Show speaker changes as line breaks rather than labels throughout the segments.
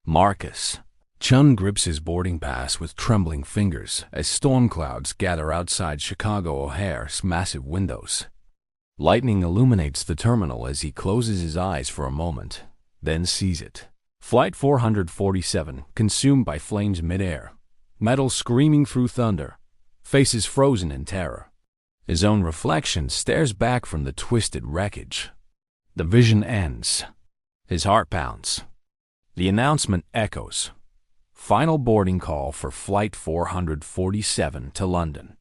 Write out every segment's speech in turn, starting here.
Marcus. Chun grips his boarding pass with trembling fingers as storm clouds gather outside Chicago O'Hare's massive windows. Lightning illuminates the terminal as he closes his eyes for a moment, then sees it. Flight 447, consumed by flames midair. Metal screaming through thunder. Faces frozen in terror. His own reflection stares back from the twisted wreckage. The vision ends. His heart pounds. The announcement echoes. Final boarding call for Flight 447 to London.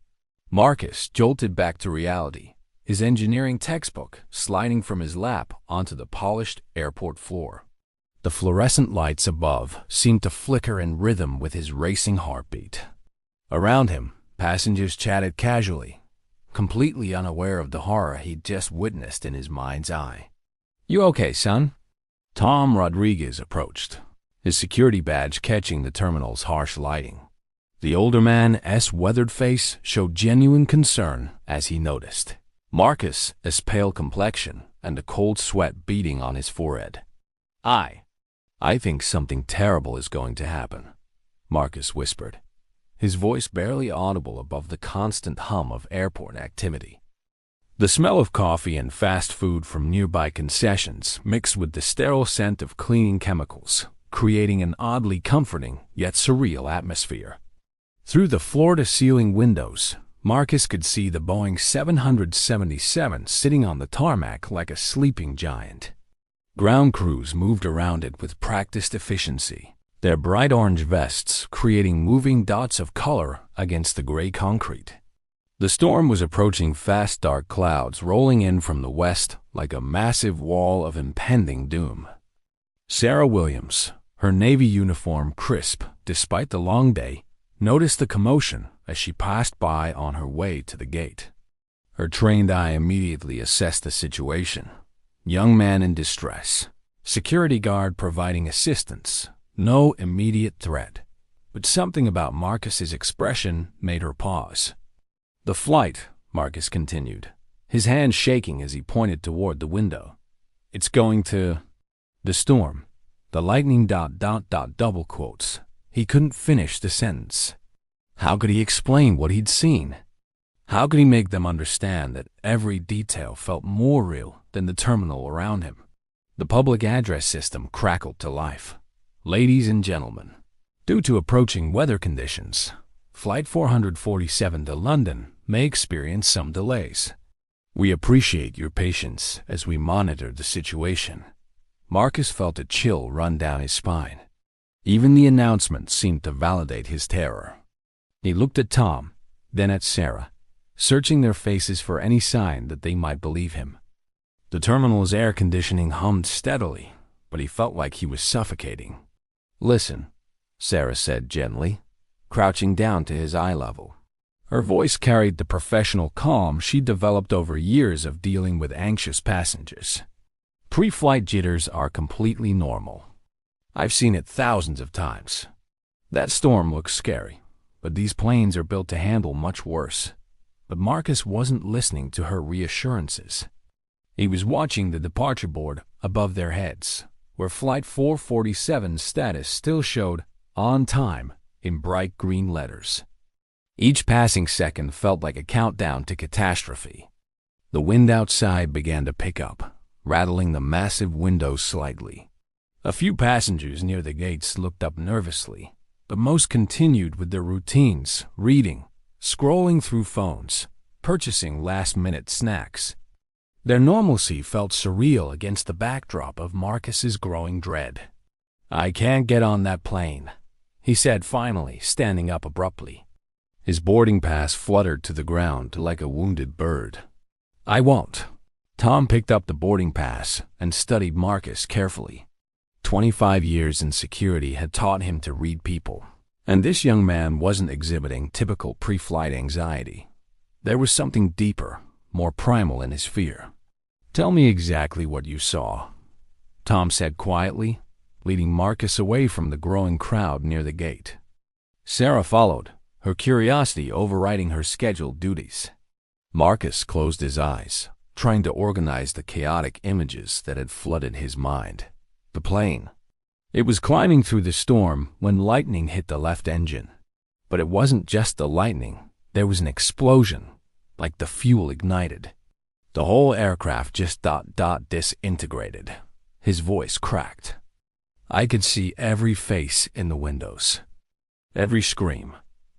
Marcus jolted back to reality, his engineering textbook sliding from his lap onto the polished airport floor. The fluorescent lights above seemed to flicker in rhythm with his racing heartbeat. Around him, passengers chatted casually, completely unaware of the horror he'd just witnessed in his mind's eye. "You okay, son?" Tom Rodriguez approached, his security badge catching the terminal's harsh lighting. The older man's weathered face showed genuine concern as he noticed Marcus's pale complexion and a cold sweat beading on his forehead. I think something terrible is going to happen," Marcus whispered, his voice barely audible above the constant hum of airport activity. The smell of coffee and fast food from nearby concessions mixed with the sterile scent of cleaning chemicals, creating an oddly comforting yet surreal atmosphere. Through the floor-to-ceiling windows, Marcus could see the Boeing 777 sitting on the tarmac like a sleeping giant. Ground crews moved around it with practiced efficiency, their bright orange vests creating moving dots of color against the gray concrete. The storm was approaching, fast dark clouds rolling in from the west like a massive wall of impending doom. Sarah Williams, her Navy uniform crisp despite the long day, noticed the commotion as she passed by on her way to the gate. Her trained eye immediately assessed the situation. Young man in distress. Security guard providing assistance. No immediate threat. But something about Marcus's expression made her pause. "The flight," Marcus continued, his hand shaking as he pointed toward the window. "It's going to..." The storm. The lightning ... double quotes. He couldn't finish the sentence. How could he explain what he'd seen? How could he make them understand that every detail felt more real than the terminal around him? The public address system crackled to life. "Ladies and gentlemen, due to approaching weather conditions, Flight 447 to London may experience some delays. We appreciate your patience as we monitor the situation." Marcus felt a chill run down his spine. Even the announcement seemed to validate his terror. He looked at Tom, then at Sarah, searching their faces for any sign that they might believe him. The terminal's air conditioning hummed steadily, but he felt like he was suffocating. "Listen," Sarah said gently, crouching down to his eye level. Her voice carried the professional calm she'd developed over years of dealing with anxious passengers. "Pre-flight jitters are completely normal. I've seen it thousands of times. That storm looks scary, but these planes are built to handle much worse." But Marcus wasn't listening to her reassurances. He was watching the departure board above their heads, where Flight 447's status still showed "on time" in bright green letters. Each passing second felt like a countdown to catastrophe. The wind outside began to pick up, rattling the massive windows slightly. A few passengers near the gates looked up nervously, but most continued with their routines, reading, scrolling through phones, purchasing last-minute snacks. Their normalcy felt surreal against the backdrop of Marcus's growing dread. "I can't get on that plane," he said finally, standing up abruptly. His boarding pass fluttered to the ground like a wounded bird. "I won't." Tom picked up the boarding pass and studied Marcus carefully. 25 years in security had taught him to read people, and this young man wasn't exhibiting typical pre-flight anxiety. There was something deeper, more primal in his fear. "Tell me exactly what you saw," Tom said quietly, leading Marcus away from the growing crowd near the gate. Sarah followed, her curiosity overriding her scheduled duties. Marcus closed his eyes, trying to organize the chaotic images that had flooded his mind. The plane. It was climbing through the storm when lightning hit the left engine. But it wasn't just the lightning. There was an explosion, like the fuel ignited. The whole aircraft just disintegrated. His voice cracked. I could see every face in the windows. Every scream.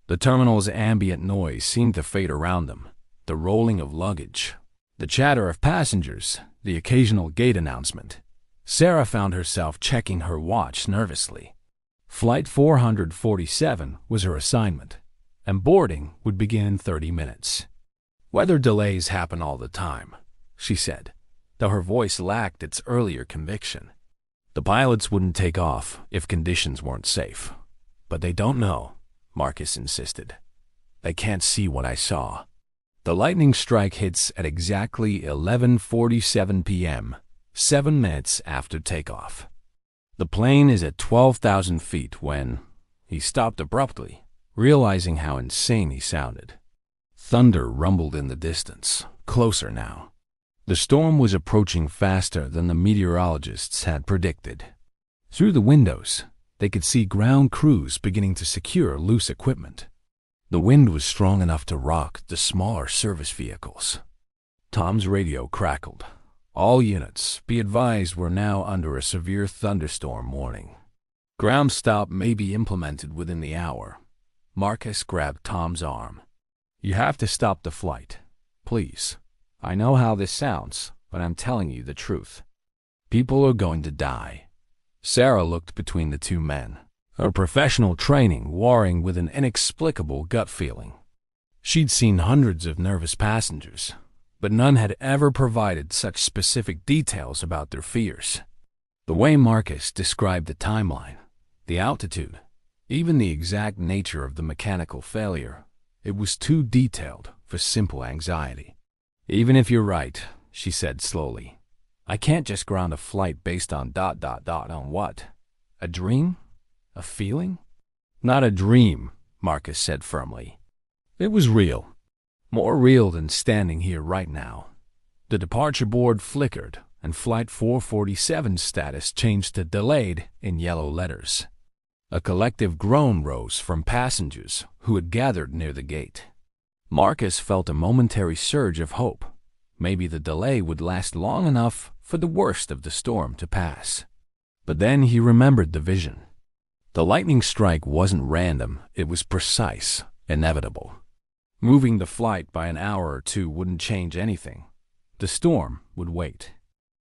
The terminal's ambient noise seemed to fade around them. The rolling of luggage. The chatter of passengers. The occasional gate announcement. Sarah found herself checking her watch nervously. Flight 447 was her assignment, and boarding would begin in 30 minutes. Weather delays happen all the time, she said, though her voice lacked its earlier conviction. The pilots wouldn't take off if conditions weren't safe. But they don't know, Marcus insisted. They can't see what I saw. The lightning strike hits at exactly 11:47 p.m., 7 minutes after takeoff. The plane is at 12,000 feet when he stopped abruptly, realizing how insane he sounded. Thunder rumbled in the distance, closer now. The storm was approaching faster than the meteorologists had predicted. Through the windows, they could see ground crews beginning to secure loose equipment. The wind was strong enough to rock the smaller service vehicles. Tom's radio crackled. All units, be advised, were now under a severe thunderstorm warning. Ground stop may be implemented within the hour. Marcus grabbed Tom's arm. You have to stop the flight. Please. I know how this sounds, but I'm telling you the truth. People are going to die. Sarah looked between the two men, her professional training warring with an inexplicable gut feeling. She'd seen hundreds of nervous passengers, but none had ever provided such specific details about their fears. The way Marcus described the timeline, the altitude, even the exact nature of the mechanical failure, it was too detailed for simple anxiety. Even if you're right, she said slowly, I can't just ground a flight based on on what? A dream? A feeling? Not a dream, Marcus said firmly. It was real. More real than standing here right now. The departure board flickered, and Flight 447's status changed to delayed in yellow letters. A collective groan rose from passengers who had gathered near the gate. Marcus felt a momentary surge of hope. Maybe the delay would last long enough for the worst of the storm to pass. But then he remembered the vision. The lightning strike wasn't random, it was precise, inevitable. Moving the flight by an hour or two wouldn't change anything. The storm would wait.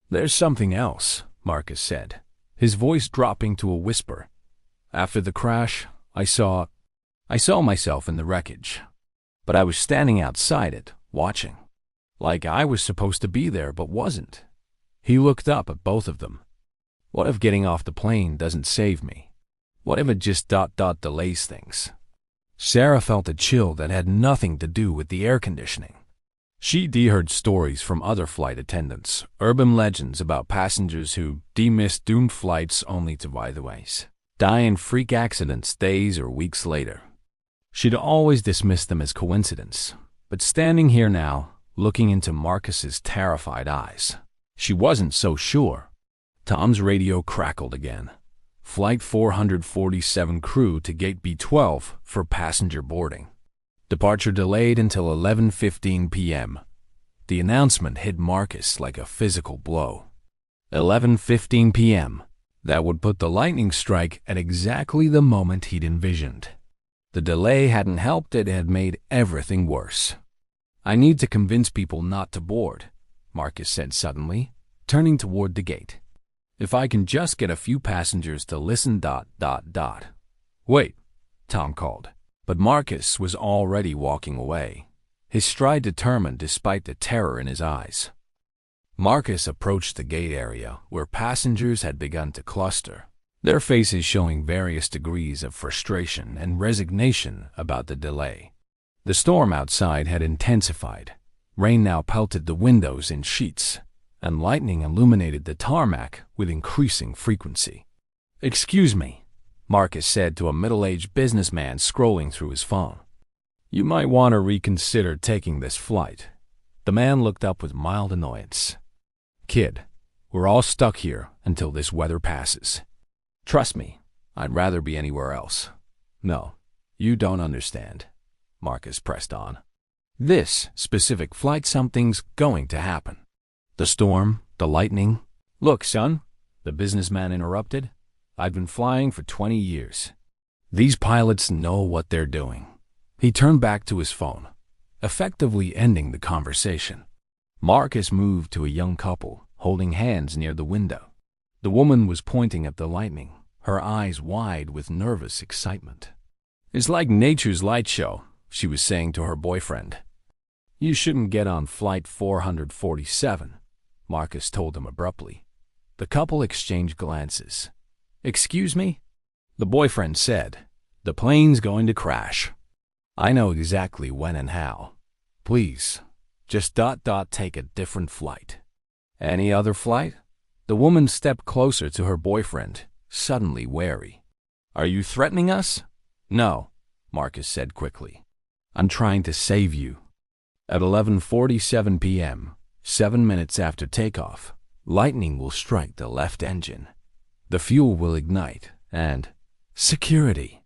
There's something else, Marcus said, his voice dropping to a whisper. After the crash, I saw myself in the wreckage. But I was standing outside it, watching. Like I was supposed to be there but wasn't. He looked up at both of them. What if getting off the plane doesn't save me? What if it just delays things? Sarah felt a chill that had nothing to do with the air conditioning. She'd heard stories from other flight attendants, urban legends about passengers who missed doomed flights only to, by the ways, die in freak accidents days or weeks later. She'd always dismissed them as coincidence, but standing here now, looking into Marcus's terrified eyes, she wasn't so sure. Tom's radio crackled again. Flight 447 crew to Gate B12 for passenger boarding. Departure delayed until 11:15 p.m. The announcement hit Marcus like a physical blow. 11:15 p.m. That would put the lightning strike at exactly the moment he'd envisioned. The delay hadn't helped, it had made everything worse. I need to convince people not to board, Marcus said suddenly, turning toward the gate. If I can just get a few passengers to listen. Wait, Tom called. But Marcus was already walking away, his stride determined despite the terror in his eyes. Marcus approached the gate area where passengers had begun to cluster, their faces showing various degrees of frustration and resignation about the delay. The storm outside had intensified. Rain now pelted the windows in sheets, and lightning illuminated the tarmac with increasing frequency. Excuse me, Marcus said to a middle-aged businessman scrolling through his phone. You might want to reconsider taking this flight. The man looked up with mild annoyance. Kid, we're all stuck here until this weather passes. Trust me, I'd rather be anywhere else. No, you don't understand, Marcus pressed on. This specific flight, something's going to happen. The storm, the lightning. Look, son, the businessman interrupted. I've been flying for 20 years. These pilots know what they're doing. He turned back to his phone, effectively ending the conversation. Marcus moved to a young couple, holding hands near the window. The woman was pointing at the lightning, her eyes wide with nervous excitement. It's like nature's light show, she was saying to her boyfriend. You shouldn't get on flight 447, Marcus told him abruptly. The couple exchanged glances. Excuse me? The boyfriend said, the plane's going to crash. I know exactly when and how. Please, just take a different flight. Any other flight? The woman stepped closer to her boyfriend, suddenly wary. Are you threatening us? No, Marcus said quickly. I'm trying to save you. At 11:47 p.m., 7 minutes after takeoff, lightning will strike the left engine. The fuel will ignite and... Security!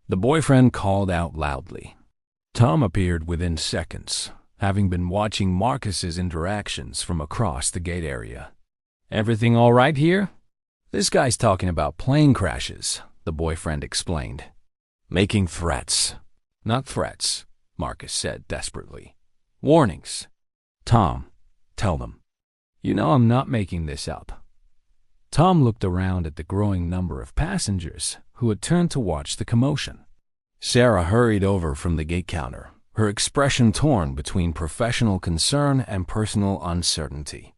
The boyfriend called out loudly. Tom appeared within seconds, having been watching Marcus's interactions from across the gate area. Everything all right here? This guy's talking about plane crashes, the boyfriend explained. Making threats. Not threats, Marcus said desperately. Warnings. Tom, tell them. You know I'm not making this up. Tom looked around at the growing number of passengers who had turned to watch the commotion. Sarah hurried over from the gate counter, her expression torn between professional concern and personal uncertainty.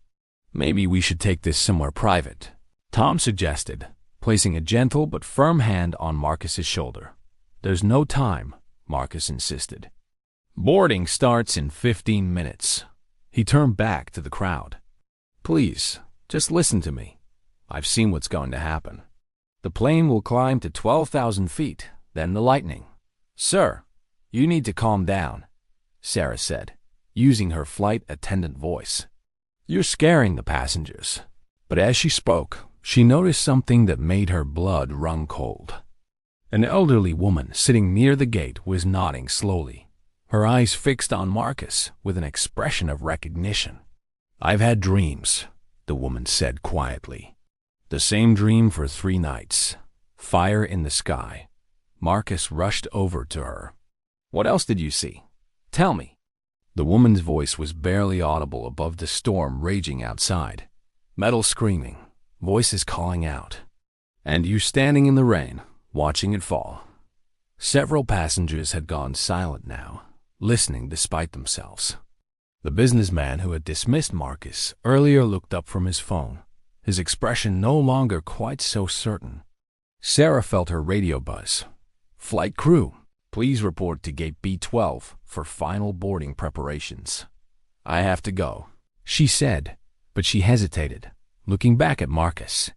Maybe we should take this somewhere private, Tom suggested, placing a gentle but firm hand on Marcus's shoulder. There's no time, Marcus insisted. Boarding starts in 15 minutes. He turned back to the crowd. Please, just listen to me. I've seen what's going to happen. The plane will climb to 12,000 feet, then the lightning. Sir, you need to calm down, Sarah said, using her flight attendant voice. You're scaring the passengers. But as she spoke, she noticed something that made her blood run cold. An elderly woman sitting near the gate was nodding slowly, her eyes fixed on Marcus with an expression of recognition. I've had dreams, the woman said quietly. The same dream for 3 nights. Fire in the sky. Marcus rushed over to her. What else did you see? Tell me. The woman's voice was barely audible above the storm raging outside. Metal screaming, voices calling out. And you standing in the rain, watching it fall. Several passengers had gone silent now, listening despite themselves. The businessman who had dismissed Marcus earlier looked up from his phone, his expression no longer quite so certain. Sarah felt her radio buzz. Flight crew, please report to gate B12 for final boarding preparations. I have to go, she said, but she hesitated, looking back at Marcus.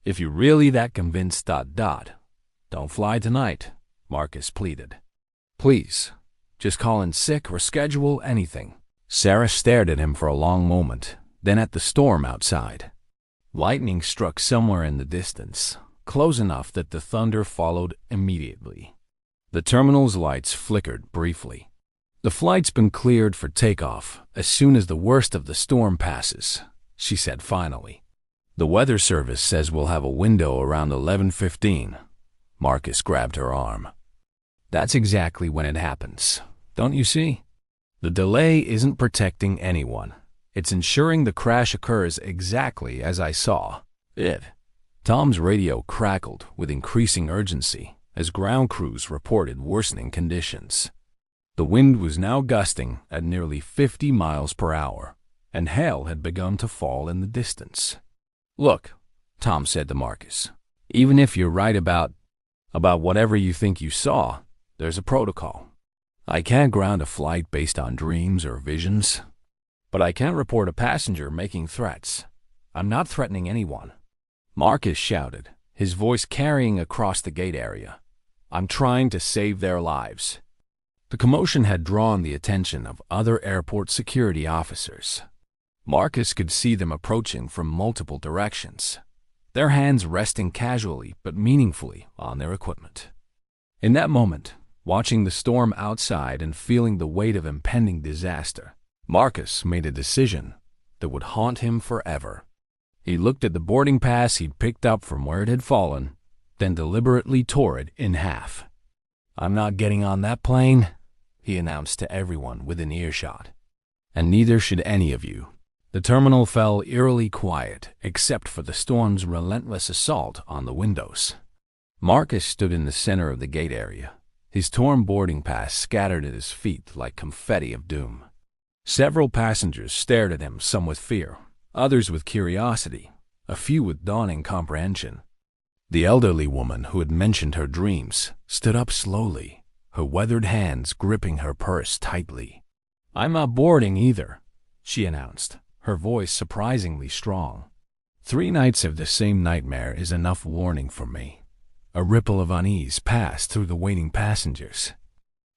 If you're really that convinced, don't fly tonight, Marcus pleaded. Please, just call in sick or schedule anything. Sarah stared at him for a long moment, then at the storm outside. Lightning struck somewhere in the distance, close enough that the thunder followed immediately. The terminal's lights flickered briefly. The flight's been cleared for takeoff as soon as the worst of the storm passes, she said finally. The weather service says we'll have a window around 11:15. Marcus grabbed her arm. That's exactly when it happens, don't you see? The delay isn't protecting anyone. It's ensuring the crash occurs exactly as I saw it. Tom's radio crackled with increasing urgency as ground crews reported worsening conditions. The wind was now gusting at nearly 50 miles per hour, and hail had begun to fall in the distance. Look, Tom said to Marcus, even if you're right about whatever you think you saw, there's a protocol. I can't ground a flight based on dreams or visions, but I can't report a passenger making threats. I'm not threatening anyone. Marcus shouted, his voice carrying across the gate area. I'm trying to save their lives. The commotion had drawn the attention of other airport security officers. Marcus could see them approaching from multiple directions. their hands resting casually but meaningfully on their equipment. In that moment, watching the storm outside and feeling the weight of impending disaster, Marcus made a decision that would haunt him forever. He looked at the boarding pass he'd picked up from where it had fallen, then deliberately tore it in half. "I'm not getting on that plane," he announced to everyone within earshot. "And neither should any of you." The terminal fell eerily quiet, except for the storm's relentless assault on the windows. Marcus stood in the center of the gate area, his torn boarding pass scattered at his feet like confetti of doom. Several passengers stared at him, some with fear, others with curiosity, a few with dawning comprehension. The elderly woman who had mentioned her dreams stood up slowly, her weathered hands gripping her purse tightly. "I'm not boarding either," she announced, her voice surprisingly strong. 3 nights of the same nightmare is enough warning for me." A ripple of unease passed through the waiting passengers.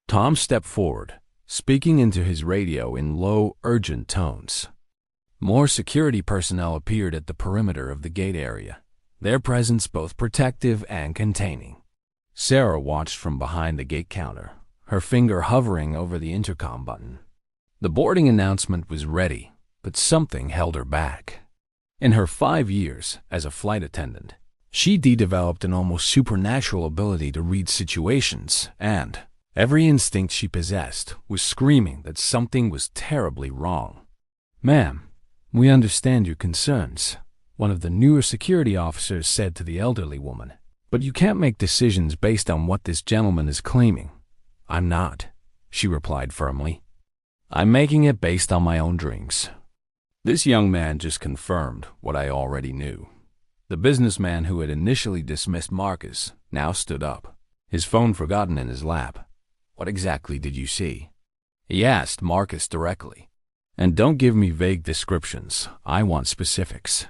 Tom stepped forward, speaking into his radio in low, urgent tones. More security personnel appeared at the perimeter of the gate area, their presence both protective and containing. Sarah watched from behind the gate counter, her finger hovering over the intercom button. The boarding announcement was ready, but something held her back. In her 5 years as a flight attendant, she'd developed an almost supernatural ability to read situations, and every instinct she possessed was screaming that something was terribly wrong. "Ma'am, we understand your concerns," one of the newer security officers said to the elderly woman. "But you can't make decisions based on what this gentleman is claiming." "I'm not," she replied firmly. "I'm making it based on my own dreams." This young man just confirmed what I already knew. The businessman who had initially dismissed Marcus now stood up, his phone forgotten in his lap. "What exactly did you see?" he asked Marcus directly. "And don't give me vague descriptions. I want specifics."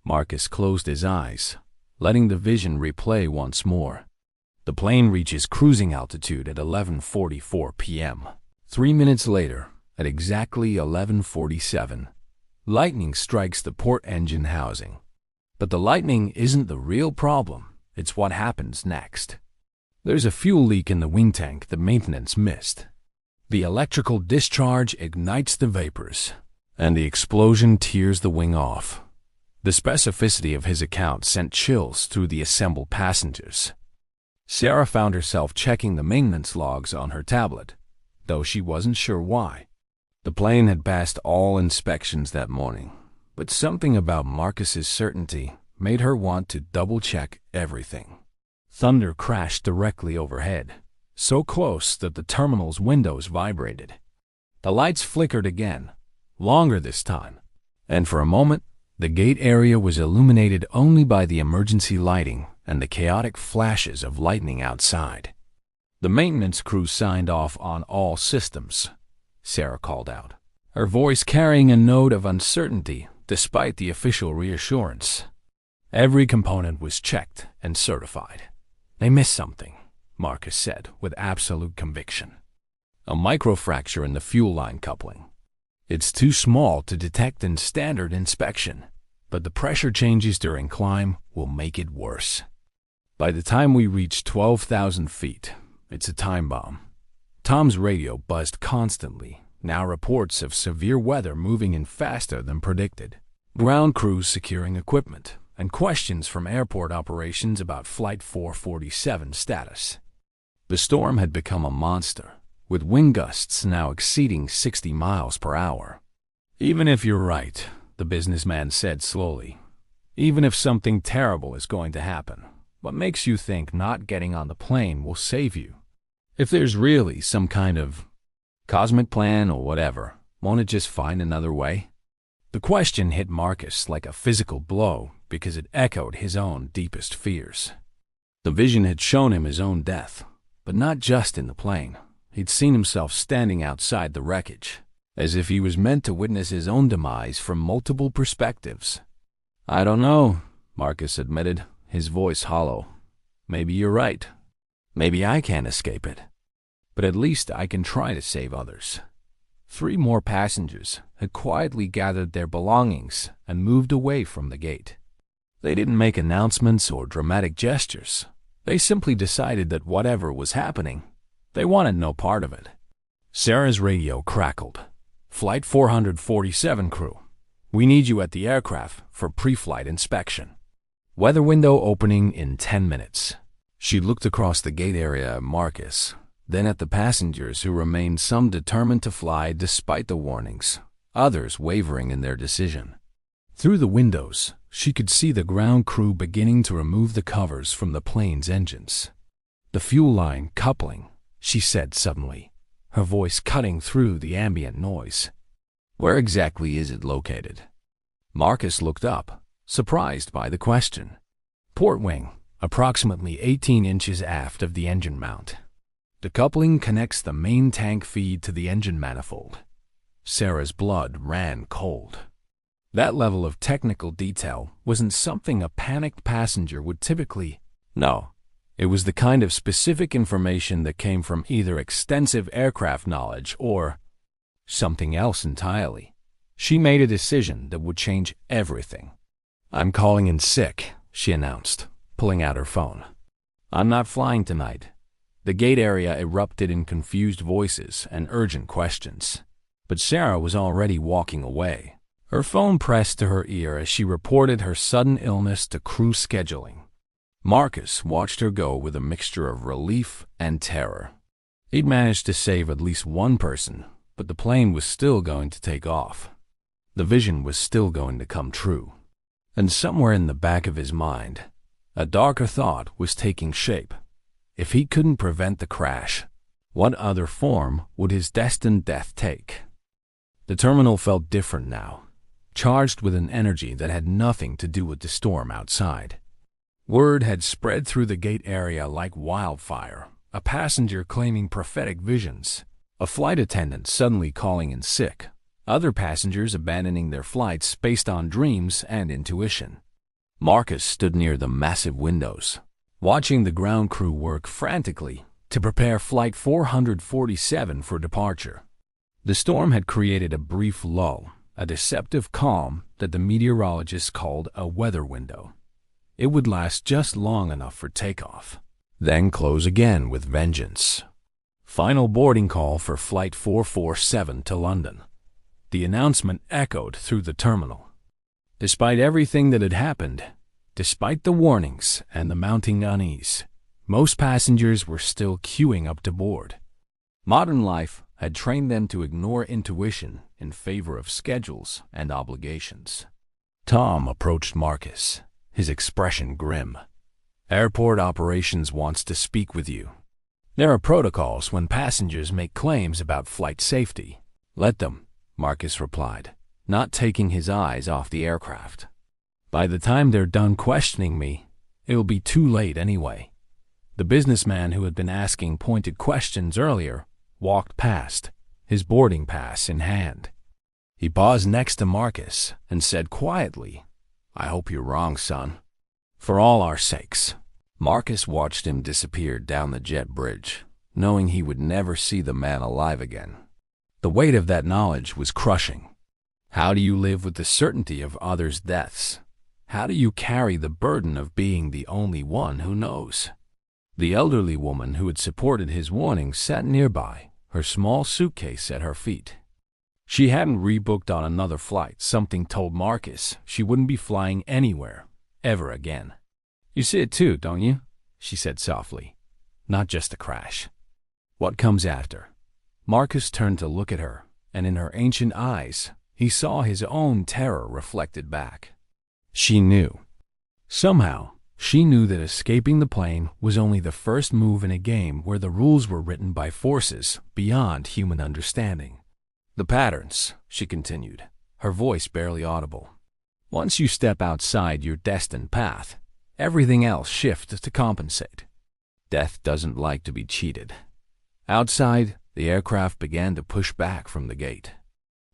Marcus closed his eyes, letting the vision replay once more. The plane reaches cruising altitude at 11:44 p.m. 3 minutes later, at exactly 11:47, lightning strikes the port engine housing. But the lightning isn't the real problem. It's what happens next. There's a fuel leak in the wing tank that maintenance missed. The electrical discharge ignites the vapors, and the explosion tears the wing off. The specificity of his account sent chills through the assembled passengers. Sarah found herself checking the maintenance logs on her tablet, though she wasn't sure why. The plane had passed all inspections that morning, but something about Marcus's certainty made her want to double-check everything. Thunder crashed directly overhead, so close that the terminal's windows vibrated. The lights flickered again, longer this time, and for a moment, the gate area was illuminated only by the emergency lighting and the chaotic flashes of lightning outside. "The maintenance crew signed off on all systems," Sarah called out, her voice carrying a note of uncertainty despite the official reassurance. Every component was checked and certified. "They missed something," Marcus said with absolute conviction. "A microfracture in the fuel line coupling. It's too small to detect in standard inspection, but the pressure changes during climb will make it worse. By the time we reach 12,000 feet, it's a time bomb." Tom's radio buzzed constantly, now reports of severe weather moving in faster than predicted, ground crews securing equipment, and questions from airport operations about Flight 447 status. The storm had become a monster, with wind gusts now exceeding 60 miles per hour. "Even if you're right," the businessman said slowly, "even if something terrible is going to happen, what makes you think not getting on the plane will save you? If there's really some kind of cosmic plan or whatever, won't it just find another way?" The question hit Marcus like a physical blow because it echoed his own deepest fears. The vision had shown him his own death, but not just in the plane. He'd seen himself standing outside the wreckage, as if he was meant to witness his own demise from multiple perspectives. "I don't know," Marcus admitted, his voice hollow. "Maybe you're right. Maybe I can't escape it. But at least I can try to save others." 3 more passengers had quietly gathered their belongings and moved away from the gate. They didn't make announcements or dramatic gestures. They simply decided that whatever was happening, they wanted no part of it. Sarah's radio crackled. "Flight 447 crew. We need you at the aircraft for pre-flight inspection. Weather window opening in 10 minutes. She looked across the gate area at Marcus, then at the passengers who remained, some determined to fly despite the warnings, others wavering in their decision. Through the windows, she could see the ground crew beginning to remove the covers from the plane's engines. "The fuel line coupling," she said suddenly, her voice cutting through the ambient noise. "Where exactly is it located?" Marcus looked up, surprised by the question. "Port wing, approximately 18 inches aft of the engine mount. The coupling connects the main tank feed to the engine manifold." Sarah's blood ran cold. That level of technical detail wasn't something a panicked passenger would typically. No, it was the kind of specific information that came from either extensive aircraft knowledge or something else entirely. She made a decision that would change everything. "I'm calling in sick," she announced, pulling out her phone. "I'm not flying tonight." The gate area erupted in confused voices and urgent questions. But Sarah was already walking away, her phone pressed to her ear as she reported her sudden illness to crew scheduling. Marcus watched her go with a mixture of relief and terror. He'd managed to save at least one person, but the plane was still going to take off. The vision was still going to come true. And somewhere in the back of his mind, a darker thought was taking shape. If he couldn't prevent the crash, what other form would his destined death take? The terminal felt different now, charged with an energy that had nothing to do with the storm outside. Word had spread through the gate area like wildfire, a passenger claiming prophetic visions, a flight attendant suddenly calling in sick, other passengers abandoning their flights based on dreams and intuition. Marcus stood near the massive windows, watching the ground crew work frantically to prepare Flight 447 for departure. The storm had created a brief lull, a deceptive calm that the meteorologists called a weather window. It would last just long enough for takeoff, then close again with vengeance. Final boarding call for Flight 447 to London. The announcement echoed through the terminal. Despite everything that had happened, despite the warnings and the mounting unease, most passengers were still queuing up to board. Modern life had trained them to ignore intuition in favor of schedules and obligations. Tom approached Marcus, his expression grim. "Airport operations wants to speak with you. There are protocols when passengers make claims about flight safety." "Let them," Marcus replied, not taking his eyes off the aircraft. "By the time they're done questioning me, it'll be too late anyway." The businessman who had been asking pointed questions earlier walked past, his boarding pass in hand. He paused next to Marcus and said quietly, "I hope you're wrong, son. For all our sakes." Marcus watched him disappear down the jet bridge, knowing he would never see the man alive again. The weight of that knowledge was crushing. How do you live with the certainty of others' deaths? How do you carry the burden of being the only one who knows? The elderly woman who had supported his warnings sat nearby, her small suitcase at her feet. She hadn't rebooked on another flight. Something told Marcus she wouldn't be flying anywhere, ever again. "You see it too, don't you?" she said softly. "Not just a crash. What comes after?" Marcus turned to look at her, and in her ancient eyes, he saw his own terror reflected back. She knew. Somehow, she knew that escaping the plane was only the first move in a game where the rules were written by forces beyond human understanding. "The patterns," she continued, her voice barely audible. "Once you step outside your destined path, everything else shifts to compensate. Death doesn't like to be cheated." Outside, the aircraft began to push back from the gate.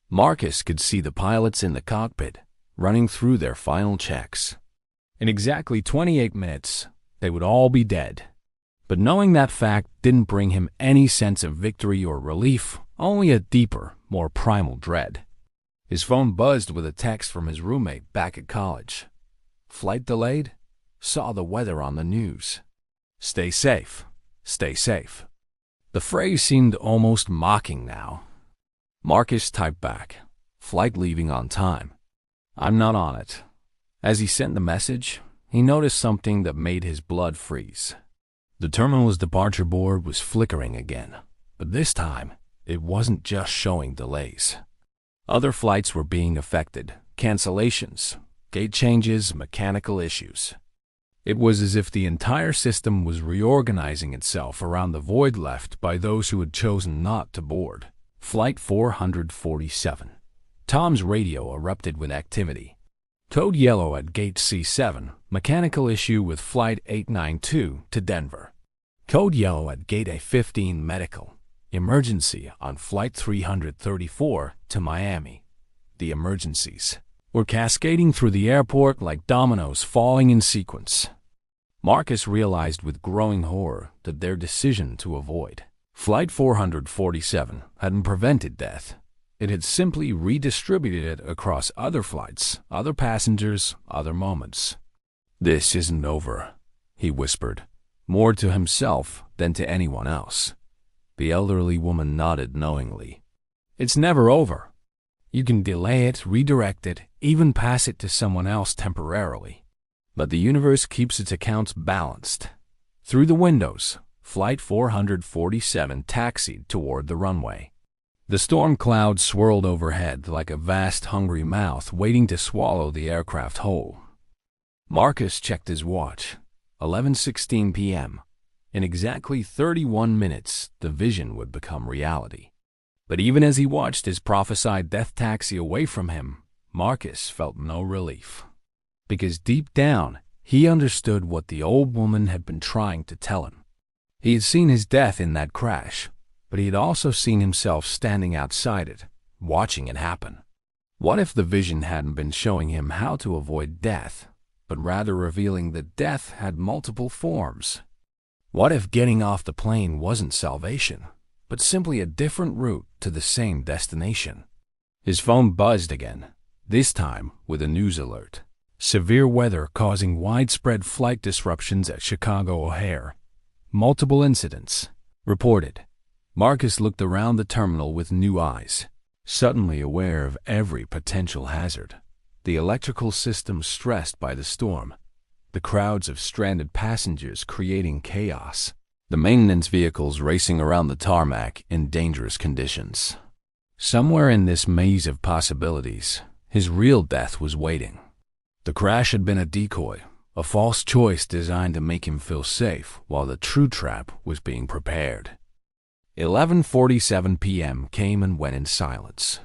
Marcus could see the pilots in the cockpit running through their final checks. In exactly 28 minutes, they would all be dead. But knowing that fact didn't bring him any sense of victory or relief, only a deeper, more primal dread. His phone buzzed with a text from his roommate back at college. Flight delayed? Saw the weather on the news. Stay safe. Stay safe. The phrase seemed almost mocking now. Marcus typed back, flight leaving on time. I'm not on it. As he sent the message, he noticed something that made his blood freeze. The terminal's departure board was flickering again, but this time, it wasn't just showing delays. Other flights were being affected, cancellations, gate changes, mechanical issues. It was as if the entire system was reorganizing itself around the void left by those who had chosen not to board. Flight 447. Tom's radio erupted with activity. Code yellow at gate C7, mechanical issue with flight 892 to Denver. Code yellow at gate A15, medical. Emergency on flight 334 to Miami. The emergencies were cascading through the airport like dominoes falling in sequence. Marcus realized with growing horror that their decision to avoid Flight 447 hadn't prevented death. It had simply redistributed it across other flights, other passengers, other moments. This isn't over, he whispered, more to himself than to anyone else. The elderly woman nodded knowingly. It's never over. You can delay it, redirect it, even pass it to someone else temporarily. But the universe keeps its accounts balanced. Through the windows, Flight 447 taxied toward the runway. The storm cloud swirled overhead like a vast hungry mouth waiting to swallow the aircraft whole. Marcus checked his watch. 11:16 p.m. In exactly 31 minutes, the vision would become reality. But even as he watched his prophesied death taxi away from him, Marcus felt no relief. Because deep down, he understood what the old woman had been trying to tell him. He had seen his death in that crash, but he had also seen himself standing outside it, watching it happen. What if the vision hadn't been showing him how to avoid death, but rather revealing that death had multiple forms? What if getting off the plane wasn't salvation, but simply a different route to the same destination? His phone buzzed again, this time with a news alert. Severe weather causing widespread flight disruptions at Chicago O'Hare. Multiple incidents reported. Marcus looked around the terminal with new eyes, suddenly aware of every potential hazard. The electrical system stressed by the storm, the crowds of stranded passengers creating chaos, the maintenance vehicles racing around the tarmac in dangerous conditions. Somewhere in this maze of possibilities, his real death was waiting. The crash had been a decoy, a false choice designed to make him feel safe while the true trap was being prepared. 11:47 p.m. came and went in silence.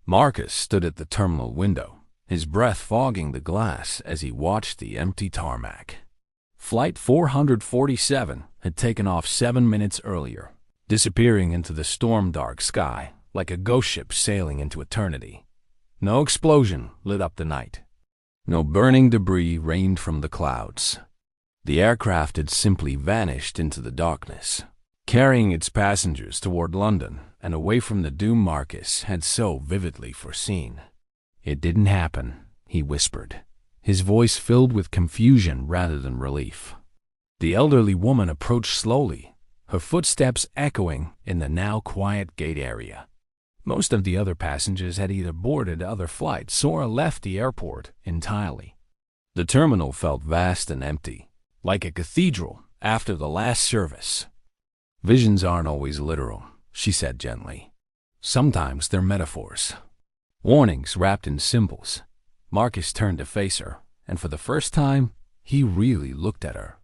Marcus stood at the terminal window, his breath fogging the glass as he watched the empty tarmac. Flight 447 had taken off 7 minutes earlier, disappearing into the storm-dark sky like a ghost ship sailing into eternity. No explosion lit up the night. No burning debris rained from the clouds. The aircraft had simply vanished into the darkness, carrying its passengers toward London and away from the doom Marcus had so vividly foreseen. It didn't happen, he whispered, his voice filled with confusion rather than relief. The elderly woman approached slowly, her footsteps echoing in the now quiet gate area. Most of the other passengers had either boarded other flights or left the airport entirely. The terminal felt vast and empty, like a cathedral after the last service. Visions aren't always literal, she said gently. Sometimes they're metaphors. Warnings wrapped in symbols. Marcus turned to face her, and for the first time, he really looked at her.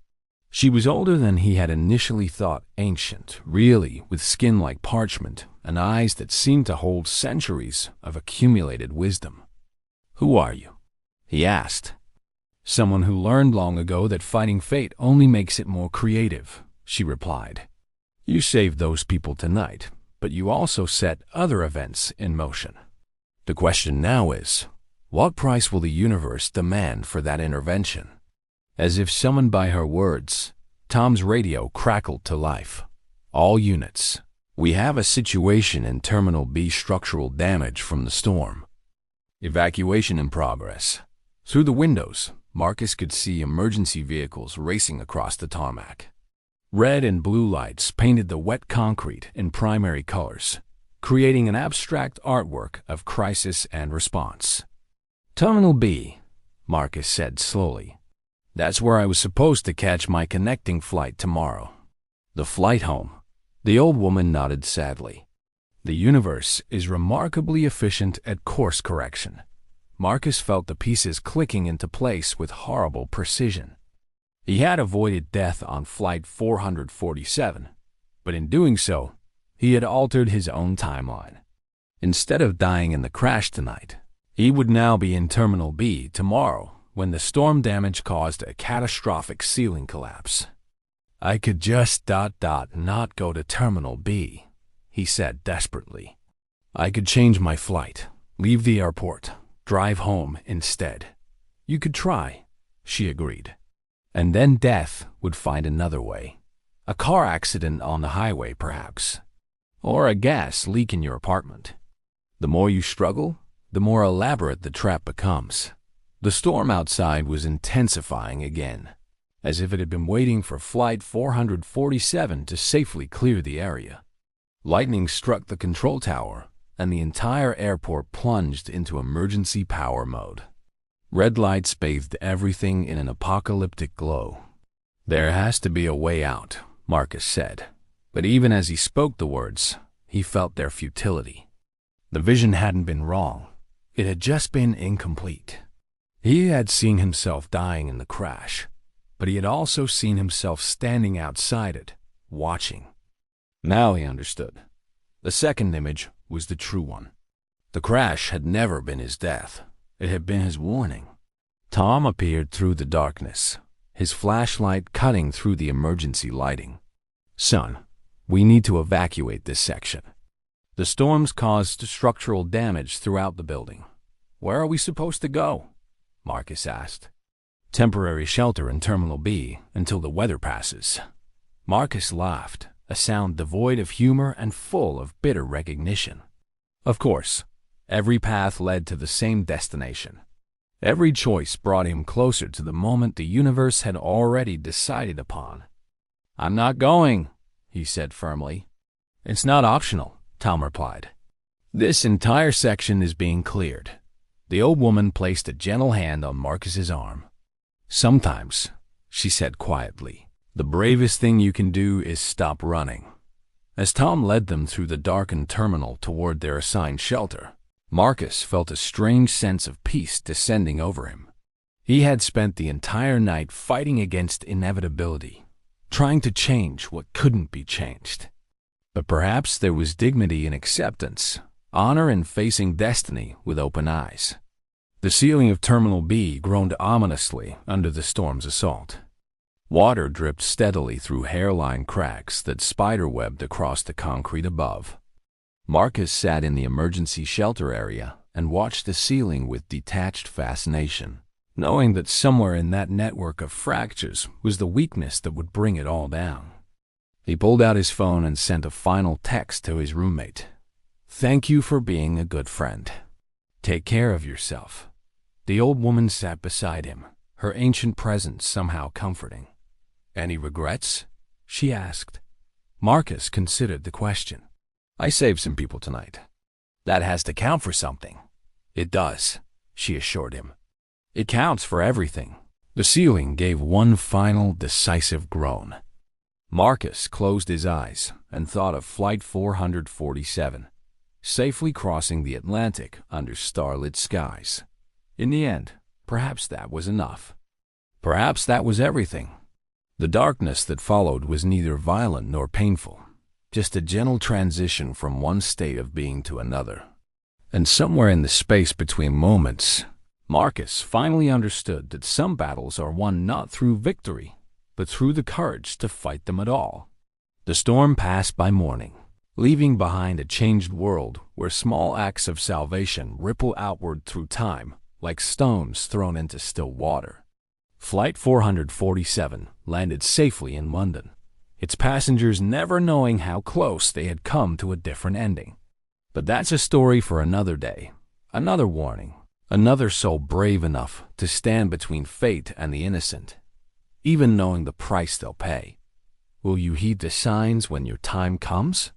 She was older than he had initially thought, ancient, really, with skin like parchment and eyes that seemed to hold centuries of accumulated wisdom. Who are you? He asked. Someone who learned long ago that fighting fate only makes it more creative, she replied. You saved those people tonight, but you also set other events in motion. The question now is, what price will the universe demand for that intervention? As if summoned by her words, Tom's radio crackled to life. All units. We have a situation in Terminal B, structural damage from the storm. Evacuation in progress. Through the windows, Marcus could see emergency vehicles racing across the tarmac. Red and blue lights painted the wet concrete in primary colors, creating an abstract artwork of crisis and response. "Terminal B," Marcus said slowly. "That's where I was supposed to catch my connecting flight tomorrow." "The flight home?" The old woman nodded sadly. "The universe is remarkably efficient at course correction." Marcus felt the pieces clicking into place with horrible precision. He had avoided death on Flight 447, but in doing so, he had altered his own timeline. Instead of dying in the crash tonight, he would now be in Terminal B tomorrow when the storm damage caused a catastrophic ceiling collapse. "I could just not go to Terminal B," he said desperately. "I could change my flight, leave the airport, drive home instead." "You could try," she agreed. "And then death would find another way. A car accident on the highway, perhaps. Or a gas leak in your apartment. The more you struggle, the more elaborate the trap becomes." The storm outside was intensifying again, as if it had been waiting for Flight 447 to safely clear the area. Lightning struck the control tower, and the entire airport plunged into emergency power mode. Red lights bathed everything in an apocalyptic glow. "There has to be a way out," Marcus said. But even as he spoke the words, he felt their futility. The vision hadn't been wrong. It had just been incomplete. He had seen himself dying in the crash, but he had also seen himself standing outside it, watching. Now he understood. The second image was the true one. The crash had never been his death. It had been his warning. Tom appeared through the darkness, his flashlight cutting through the emergency lighting. "Son, we need to evacuate this section. The storms caused structural damage throughout the building." "Where are we supposed to go?" Marcus asked. "Temporary shelter in Terminal B until the weather passes." Marcus laughed, a sound devoid of humor and full of bitter recognition. Of course, every path led to the same destination. Every choice brought him closer to the moment the universe had already decided upon. "I'm not going," he said firmly. "It's not optional," Tom replied. "This entire section is being cleared." The old woman placed a gentle hand on Marcus's arm. "Sometimes," she said quietly, "the bravest thing you can do is stop running." As Tom led them through the darkened terminal toward their assigned shelter, Marcus felt a strange sense of peace descending over him. He had spent the entire night fighting against inevitability, trying to change what couldn't be changed. But perhaps there was dignity in acceptance, honor in facing destiny with open eyes. The ceiling of Terminal B groaned ominously under the storm's assault. Water dripped steadily through hairline cracks that spiderwebbed across the concrete above. Marcus sat in the emergency shelter area and watched the ceiling with detached fascination, knowing that somewhere in that network of fractures was the weakness that would bring it all down. He pulled out his phone and sent a final text to his roommate. "Thank you for being a good friend. Take care of yourself." The old woman sat beside him, her ancient presence somehow comforting. "Any regrets?" she asked. Marcus considered the question. "I saved some people tonight." "That has to count for something." "It does," she assured him. "It counts for everything." The ceiling gave one final, decisive groan. Marcus closed his eyes and thought of Flight 447, safely crossing the Atlantic under starlit skies. In the end, perhaps that was enough. Perhaps that was everything. The darkness that followed was neither violent nor painful, just a gentle transition from one state of being to another. And somewhere in the space between moments, Marcus finally understood that some battles are won not through victory, but through the courage to fight them at all. The storm passed by morning, leaving behind a changed world where small acts of salvation ripple outward through time like stones thrown into still water. Flight 447 landed safely in London, its passengers never knowing how close they had come to a different ending. But that's a story for another day, another warning, Another soul brave enough to stand between fate and the innocent, even knowing the price they'll pay. Will you heed the signs when your time comes?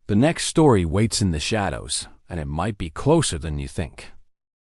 The next story waits in the shadows, and it might be closer than you think.